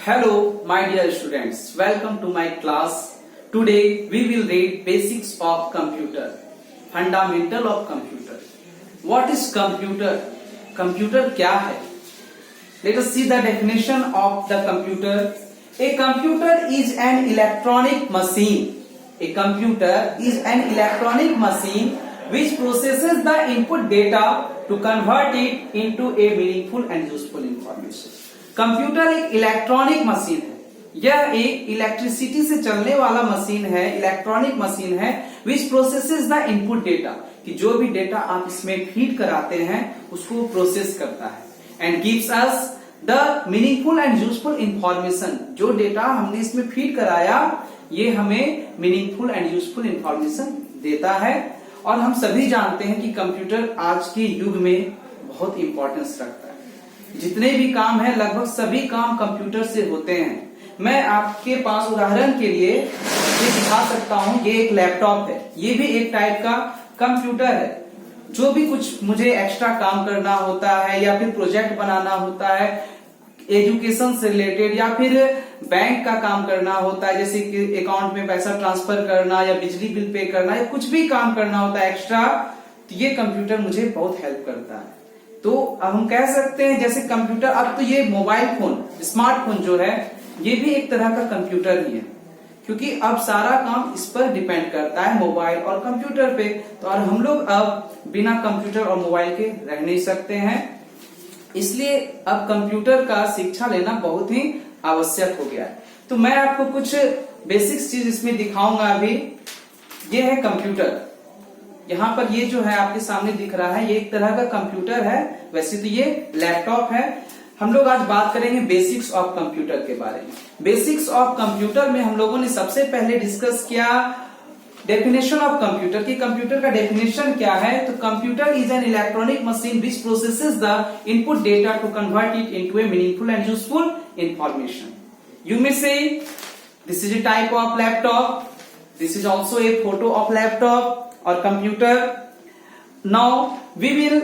Hello, my dear students. Welcome to my class. Today we will read basics of computer, fundamental of computer. What is computer? Computer क्या है? Let us see the definition of the computer. A computer is an electronic machine. A computer is an electronic machine which processes the input data to convert it into a meaningful and useful information. Computer एक electronic machine है। यह एक electricity से चलने वाला machine है, electronic machine है विच processes the input data, कि जो भी डेटा आप इसमें फीड कराते हैं उसको प्रोसेस करता है and gives us the meaningful and useful information. जो डेटा हमने इसमें फीड कराया ये हमें मीनिंगफुल एंड यूजफुल इंफॉर्मेशन देता है। और हम सभी जानते हैं कि कंप्यूटर आज के युग में बहुत इंपॉर्टेंस रखता है। जितने भी काम है लगभग सभी काम कंप्यूटर से होते हैं। मैं आपके पास उदाहरण के लिए ये दिखा सकता हूँ, ये एक लैपटॉप है, ये भी एक टाइप का कंप्यूटर है। जो भी कुछ मुझे एक्स्ट्रा काम करना होता है या फिर प्रोजेक्ट बनाना होता है एजुकेशन से रिलेटेड या फिर बैंक का काम करना होता है, जैसे कि अकाउंट में पैसा ट्रांसफर करना या बिजली बिल पे करना या कुछ भी काम करना होता है एक्स्ट्रा, तो ये कंप्यूटर मुझे बहुत हेल्प करता है। तो अब हम कह सकते हैं जैसे कंप्यूटर, अब तो ये मोबाइल फोन, स्मार्टफोन जो है ये भी एक तरह का कंप्यूटर ही है, क्योंकि अब सारा काम इस पर डिपेंड करता है मोबाइल और कंप्यूटर पे। तो और हम लोग अब बिना कंप्यूटर और मोबाइल के रह नहीं सकते हैं, इसलिए अब कंप्यूटर का शिक्षा लेना बहुत ही आवश्यक हो गया है। तो मैं आपको कुछ बेसिक्स चीज इसमें दिखाऊंगा अभी। ये है कंप्यूटर, यहाँ पर ये जो है आपके सामने दिख रहा है ये एक तरह का कंप्यूटर है, वैसे तो ये लैपटॉप है। हम लोग आज बात करेंगे बेसिक्स ऑफ कंप्यूटर के बारे में। बेसिक्स ऑफ कंप्यूटर में हम लोगों ने सबसे पहले डिस्कस किया डेफिनेशन ऑफ कंप्यूटर, की कंप्यूटर का डेफिनेशन क्या है। तो computer is an electronic machine which processes the input data to convert it into a meaningful and useful information. You may say this is a type of laptop, this is also a photo of laptop और computer. Now we will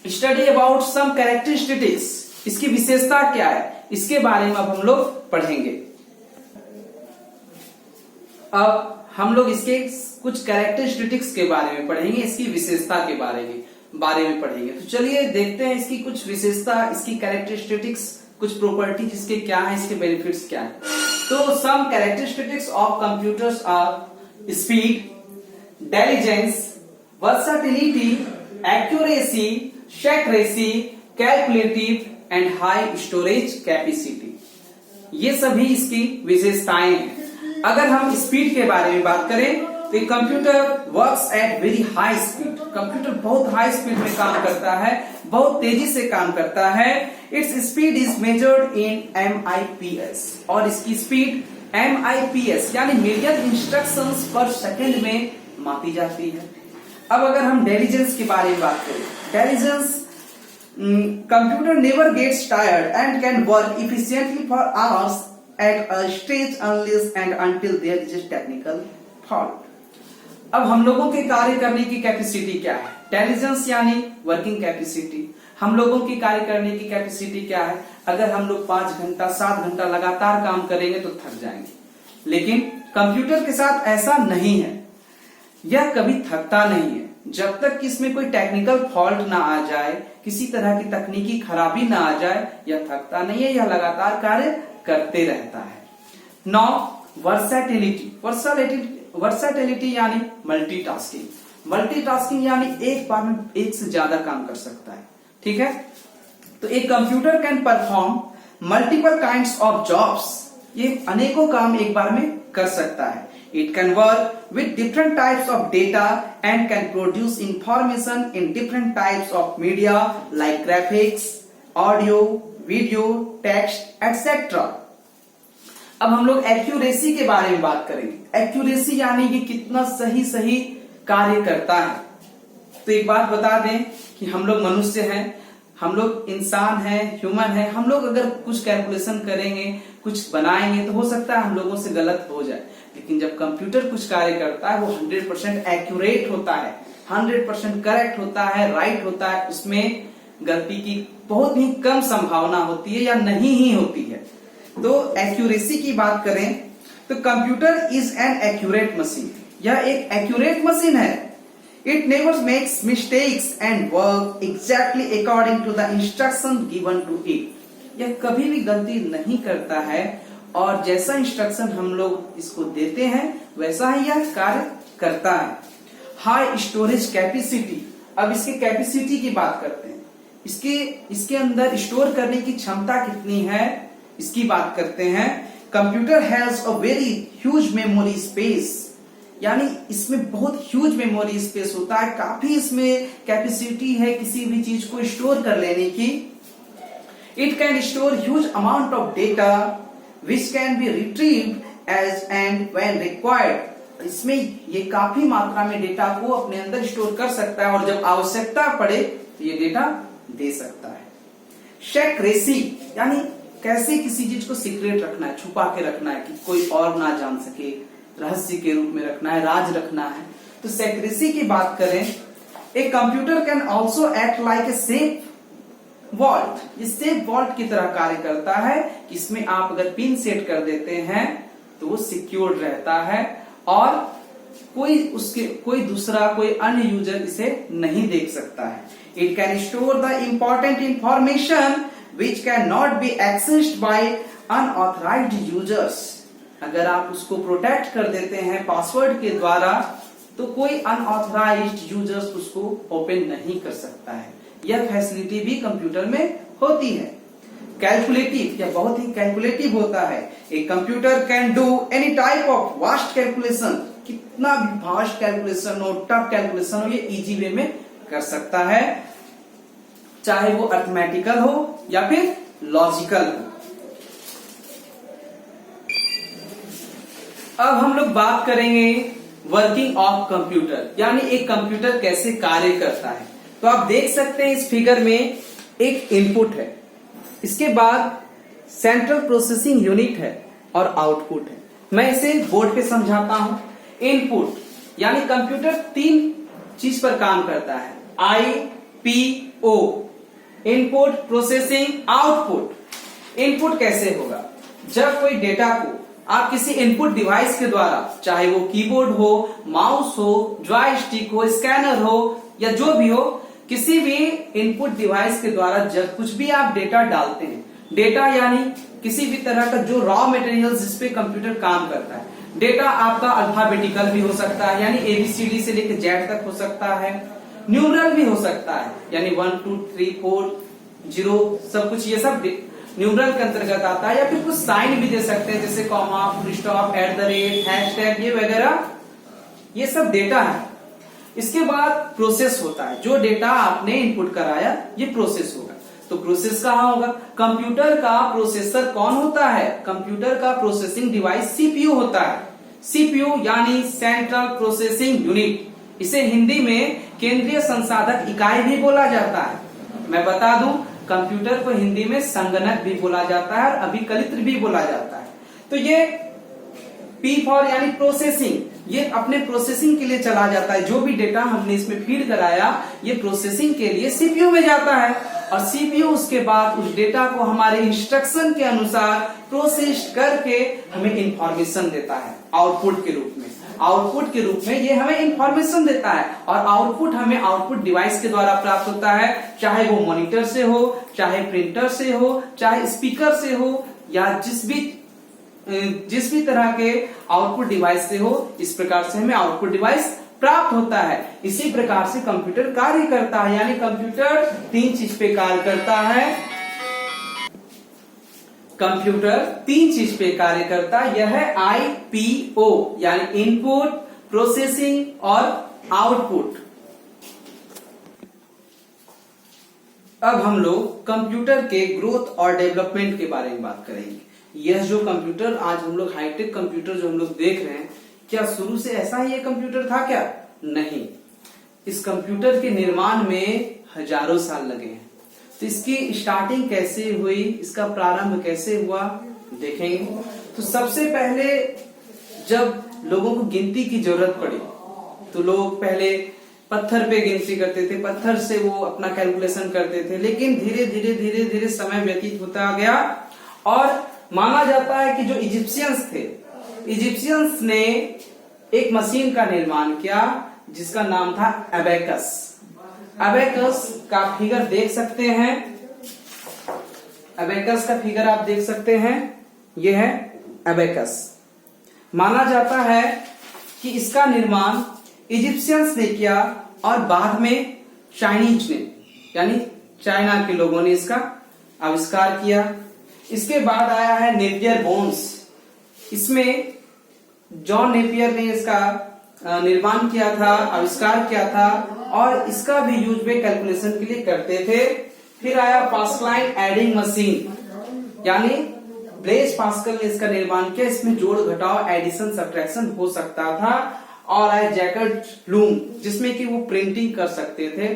study about some characteristics, इसकी विशेषता क्या है इसके बारे में अब हम लोग पढ़ेंगे। अब हम लोग इसके कुछ कैरेक्टरिस्टिक्स के बारे में पढ़ेंगे, इसकी विशेषता के बारे में पढ़ेंगे। तो चलिए देखते हैं इसकी कुछ विशेषता, इसकी कैरेक्टरिस्टिक्स, कुछ प्रॉपर्टी इसके क्या है, इसके बेनिफिट्स क्या है। तो some characteristics of computers are speed, intelligence, versatility, accuracy, accuracy, calculative and high storage capacity। ये सभी इसकी विशेषताएं हैं। अगर हम स्पीड के बारे में बात करें तो computer works at very high speed. Computer बहुत हाई स्पीड में काम करता है, बहुत तेजी से काम करता है। Its speed is measured in MIPS, और इसकी स्पीड MIPS यानी मिलियन इंस्ट्रक्शंस पर सेकेंड में मापी जाती है। अब अगर हम इंटेलिजेंस के बारे में बात करें, intelligence, computer never gets tired and can work efficiently for hours at a stage unless and until there is a technical fault. अब हम लोगों के कार्य करने की कैपेसिटी क्या है, इंटेलिजेंस यानी वर्किंग कैपेसिटी। हम लोगों की कार्य करने की कैपेसिटी क्या है, अगर हम लोग 5 घंटा 7 घंटा लगातार काम करेंगे तो थक जाएंगे, लेकिन कंप्यूटर के साथ ऐसा नहीं है, यह कभी थकता नहीं है। जब तक कि इसमें कोई टेक्निकल फॉल्ट ना आ जाए, किसी तरह की तकनीकी खराबी ना आ जाए, यह थकता नहीं है, यह लगातार कार्य करते रहता है। नौ वर्सैटिलिटी, वर्सैटिलिटी यानी मल्टीटास्किंग। मल्टीटास्किंग यानी एक बार में एक से ज्यादा काम कर सकता है, ठीक है। तो एक computer can perform multiple kinds of jobs, ये अनेकों काम एक बार में कर सकता है। It can work with different types of data and can produce information in different types of media like graphics, audio, video, text, etc. अब हम लोग एक्यूरेसी के बारे में बात करेंगे। एक्यूरेसी यानी कि कितना सही कार्य करता है। तो एक बात बता दें कि हम लोग मनुष्य हैं, हम लोग इंसान हैं, ह्यूमन है। हम लोग अगर कुछ कैलकुलेशन करेंगे, कुछ बनाएंगे तो हो सकता है हम लोगों से गलत हो जाए, लेकिन जब कंप्यूटर कुछ कार्य करता है वो 100% एक्यूरेट होता है, 100% करेक्ट होता है, राइट होता है, उसमें गलती की बहुत ही कम संभावना होती है या नहीं ही होती है। तो एक्यूरेसी की बात करें तो computer is an accurate machine, यह एक एक्यूरेट मशीन है। It never makes mistakes and work exactly according to the instruction given to it, यह कभी भी गलती नहीं करता है और जैसा इंस्ट्रक्शन हम लोग इसको देते हैं वैसा ही यह कार्य करता है। हाई स्टोरेज कैपेसिटी, अब इसकी कैपेसिटी की बात करते हैं, इसके अंदर स्टोर करने की क्षमता कितनी है इसकी बात करते हैं। Computer has a very huge memory space, यानी इसमें बहुत ह्यूज मेमोरी स्पेस होता है, काफी इसमें कैपेसिटी है किसी भी चीज को स्टोर कर लेने की। It can store huge amount of data which can be retrieved as and when required, इसमें ये काफी मात्रा में डेटा को अपने अंदर स्टोर कर सकता है और जब आवश्यकता पड़े तो ये डेटा दे सकता है। सेक्रेसी, यानी कैसे किसी चीज को सीक्रेट रखना है, छुपा के रखना है कि कोई और ना जान सके, रहस्य के रूप में रखना है, राज रखना है। तो सेक्रेसी की बात करें, a computer can also act like a safe vault, ये सेफ वॉल्ट की तरह कार्य करता है कि इसमें आप अगर पिन सेट कर देते हैं तो वो सिक्योर्ड रहता है और कोई दूसरा कोई अन्य यूजर इसे नहीं देख सकता है। It can store the important information which can not be accessed by unauthorised users, अगर आप उसको प्रोटेक्ट कर देते हैं पासवर्ड के द्वारा तो कोई अनऑथराइज्ड यूजर्स उसको ओपन नहीं कर सकता है। यह फैसिलिटी भी कंप्यूटर में होती है। कैलकुलेटिव, यह बहुत ही कैलकुलेटिव होता है। एक computer can do any type of vast calculation, कितना भी वास्ट कैलकुलेशन हो, टफ कैलकुलेशन हो, ये इजी वे में कर सकता है, चाहे वो अर्थमेटिकल हो या फिर लॉजिकल हो। अब हम लोग बात करेंगे वर्किंग ऑफ कंप्यूटर, यानी एक कंप्यूटर कैसे कार्य करता है। तो आप देख सकते हैं इस फिगर में एक इनपुट है, इसके बाद सेंट्रल प्रोसेसिंग यूनिट है और आउटपुट है। मैं इसे बोर्ड पे समझाता हूं। इनपुट यानी कंप्यूटर 3 चीज पर काम करता है, IPO, input, processing, output. Input कैसे होगा, जब कोई डेटा को आप किसी इनपुट डिवाइस के द्वारा, चाहे वो कीबोर्ड हो, माउस हो, जॉयस्टिक हो, स्कैनर हो या जो भी हो, किसी भी इनपुट डिवाइस के द्वारा जब कुछ भी आप डेटा डालते हैं, डेटा यानी किसी भी तरह का जो रॉ मटेरियल जिस पे कंप्यूटर काम करता है, डेटा आपका अल्फाबेटिकल भी हो सकता है यानी ABCD से लेकर Z तक हो सकता है, न्यूमरल भी हो सकता है यानी 1 2 3 4 0 सब कुछ, ये सब न्यूमरल के अंतर्गत आता है। या फिर कुछ साइन भी दे सकते हैं जैसे कॉमा, फुल स्टॉप, @ हैशटैग, ये वगैरह, ये सब डेटा है। इसके बाद प्रोसेस होता है, जो डेटा आपने इनपुट कराया ये प्रोसेस होगा। तो प्रोसेस कहाँ होगा, कंप्यूटर का प्रोसेसर कौन होता है, कंप्यूटर का प्रोसेसिंग डिवाइस CPU होता है। CPU यानी सेंट्रल प्रोसेसिंग यूनिट, इसे हिंदी में केंद्रीय संसाधक इकाई भी बोला जाता है। मैं बता दूं, कंप्यूटर को हिंदी में संगणक भी बोला जाता है और अभिकलित्र भी बोला जाता है। तो ये P फॉर यानी प्रोसेसिंग, ये अपने प्रोसेसिंग के लिए चला जाता है। जो भी डेटा हमने इसमें फीड कराया ये प्रोसेसिंग के लिए CPU में जाता है और CPU उसके बाद उस डेटा को हमारे इंस्ट्रक्शन के अनुसार प्रोसेस करके हमें इंफॉर्मेशन देता है आउटपुट के रूप में। आउटपुट के रूप में ये हमें इंफॉर्मेशन देता है और आउटपुट हमें आउटपुट डिवाइस के द्वारा प्राप्त होता है, चाहे वो मॉनिटर से हो, चाहे प्रिंटर से हो, चाहे स्पीकर से हो या जिस भी तरह के आउटपुट डिवाइस से हो, इस प्रकार से हमें आउटपुट डिवाइस प्राप्त होता है। इसी प्रकार से कंप्यूटर कार्य करता है, यानी कंप्यूटर 3 चीज पे कार्य करता है। कंप्यूटर 3 चीज पे कार्य करता है, यह है IPO यानी इनपुट, प्रोसेसिंग और आउटपुट। अब हम लोग कंप्यूटर के ग्रोथ और डेवलपमेंट के बारे में बात करेंगे। यह जो कंप्यूटर आज हम लोग हाईटेक कंप्यूटर जो हम लोग देख रहे हैं, क्या शुरू से ऐसा ही ये कंप्यूटर था क्या? नहीं, इस कंप्यूटर के निर्माण में हजारों साल लगे हैं। तो इसकी स्टार्टिंग कैसे हुई, इसका प्रारंभ कैसे हुआ देखेंगे। तो सबसे पहले जब लोगों को गिनती की जरूरत पड़ी तो लोग पहले पत्थर पे गिनती करते थे, पत्थर से वो अपना कैलकुलेशन करते थे। लेकिन धीरे धीरे धीरे धीरे समय व्यतीत होता गया और माना जाता है कि जो इजिप्शियंस थे, इजिप्शियंस ने एक मशीन का निर्माण किया जिसका नाम था एबेकस। एबेकस का फिगर देख सकते हैं, एबेकस का फिगर आप देख सकते हैं, यह है एबेकस। माना जाता है कि इसका निर्माण इजिप्शियंस ने किया और बाद में चाइनीज ने, यानी चाइना के लोगों ने इसका आविष्कार किया। इसके बाद आया है नेपियर बोन्स। इसमें जॉन नेपियर ने इसका निर्माण किया था, आविष्कार किया था और इसका भी यूज वे कैलकुलेशन के लिए करते थे। फिर आया पास्कलाइन एडिंग मशीन, यानी ब्लेज पास्कल ने इसका निर्माण किया। इसमें जोड़ घटाव, एडिशन, सब्ट्रैक्शन हो सकता था। और आया जैकब लूम, जिसमें कि वो प्रिंटिंग कर सकते थे,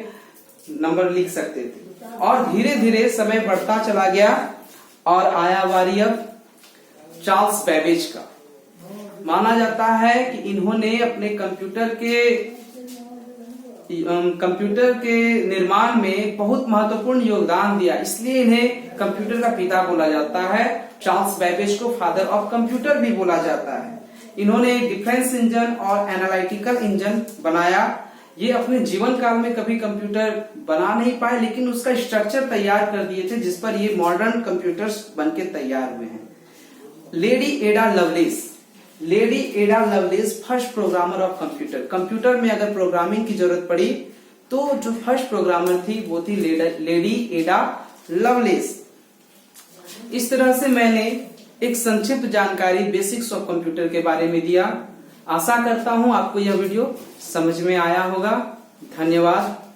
नंबर लिख सकते थे। और धीरे धीरे समय बढ़ता चला गया और आया बारी अब चार्ल्स बेबेज का। माना जाता है कि इन्होंने अपने कंप्यूटर के निर्माण में बहुत महत्वपूर्ण योगदान दिया, इसलिए इन्हें कंप्यूटर का पिता बोला जाता है। चार्ल्स बेबेज को फादर ऑफ कंप्यूटर भी बोला जाता है। इन्होंने डिफेंस इंजन और एनालिटिकल इंजन बनाया। ये अपने जीवन काल में कभी कंप्यूटर बना नहीं पाए, लेकिन उसका स्ट्रक्चर तैयार कर दिए थे जिस पर ये मॉडर्न कंप्यूटर्स बनके तैयार हुए हैं। लेडी एडा लवलेस, लेडी एडा loveless first programmer of computer. Computer में अगर प्रोग्रामिंग की जरूरत पड़ी तो जो फर्स्ट प्रोग्रामर थी वो थी लेडी एडा लवलेस। इस तरह से मैंने एक संक्षिप्त जानकारी बेसिक्स ऑफ कंप्यूटर के बारे में दिया। आशा करता हूं आपको यह वीडियो समझ में आया होगा। धन्यवाद।